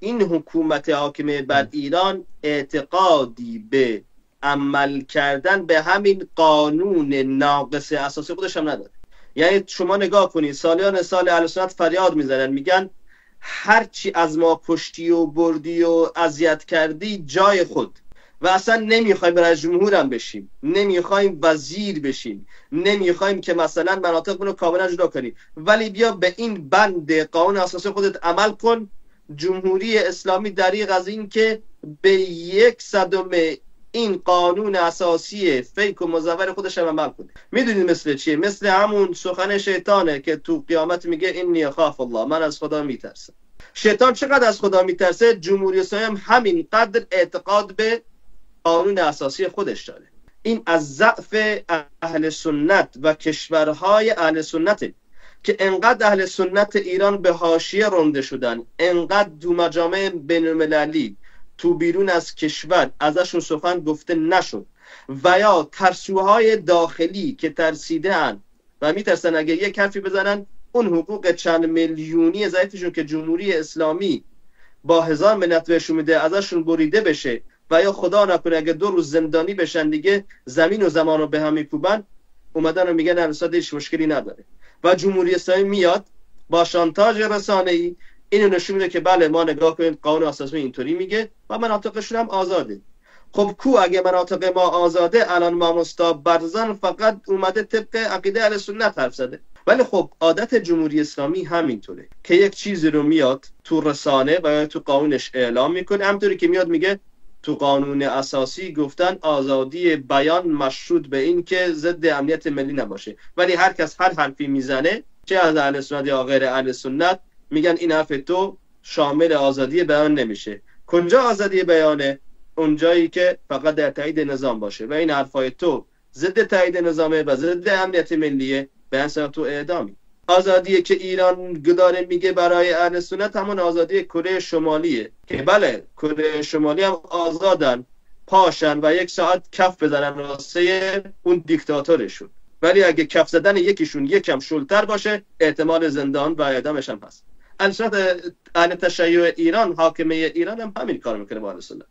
این حکومت حاکمه بر ایران اعتقادی به عمل کردن به همین قانون ناقص اساسی خودش هم نداره. یعنی شما نگاه کنید، سالیان سال اهل سنت فریاد میزنن، میگن هرچی از ما کشتی و بردی و اذیت کردی جای خود، و اصلا نمیخوایم رئیس جمهور هم بشیم، نمیخوایم وزیر بشیم، نمیخوایم که مثلا مناطق رو کاملا جدا کنیم، ولی بیا به این بند قانون اساسی خودت عمل کن. جمهوری اسلامی دریغ از این که به 1/100 این قانون اساسی فیک و مزور خودش هم عمل کنه. میدونید مثل چیه؟ مثل همون سخن شیطانه که تو قیامت میگه اینی اخاف الله، من از خدا میترسم. شیطان چقدر از خدا میترسه، جمهوری اسلامی هم همین قدر اعتقاد به قانون اساسی خودش داره. این از ضعف اهل سنت و کشورهای اهل سنته که انقدر اهل سنت ایران به حاشیه رانده شدن، انقدر تو مجامع بین المللی تو بیرون از کشور ازشون سخن گفته نشد، و یا ترسوهای داخلی که ترسیده اند و میترسن اگه یک حرفی بزنن اون حقوق چند میلیونی ضعیفشون که جمهوری اسلامی با 1000 منت بهشون میده ازشون بریده بشه، و یا خدا نکنه اگه 2 روز زندانی بشن دیگه زمین و زمان رو به هم میکوبن، اومدن و میگن اقتصاد هیچ مشکلی نداره. و جمهوری اسلامی میاد با شانتاژ رسانه‌ای اینو نشون میده که بله ما نگاه کنید قانون اساسی اینطوری میگه و مناطقشون هم آزاده. خب کو اگه مناطق ما آزاده، الان ما مصطفی برزن فقط اومده طبق عقیده اهل سنت حرف زده. ولی خب عادت جمهوری اسلامی همینطوره که یک چیزی رو میاد تو رسانه و تو قانونش اعلام میکنه، همونطوری که میاد میگه تو قانون اساسی گفتن آزادی بیان مشروط به این که ضد امنیت ملی نباشه، ولی هر کس هر حرفی میزنه، چه از اهل سنت یا غیر اهل سنت، میگن این حرف تو شامل آزادی بیان نمیشه. کجا آزادی بیانه؟ اونجایی که فقط در تایید نظام باشه، و این حرفای تو ضد تایید نظامه و ضد امنیت ملیه، به اصلا تو اعدامی. آزادی که ایران گداره میگه برای اهل سنت همون آزادی کره شمالیه که بله کره شمالی هم آزادن پاشن و 1 ساعت کف بزنن واسه اون دیکتاتورشون، ولی اگه کف زدن یکیشون یکم شلتر باشه احتمال زندان و اعدامش هم هست. اهل تشیع ایران، حاکمه ایران هم همین کار میکنه با اهل سنت.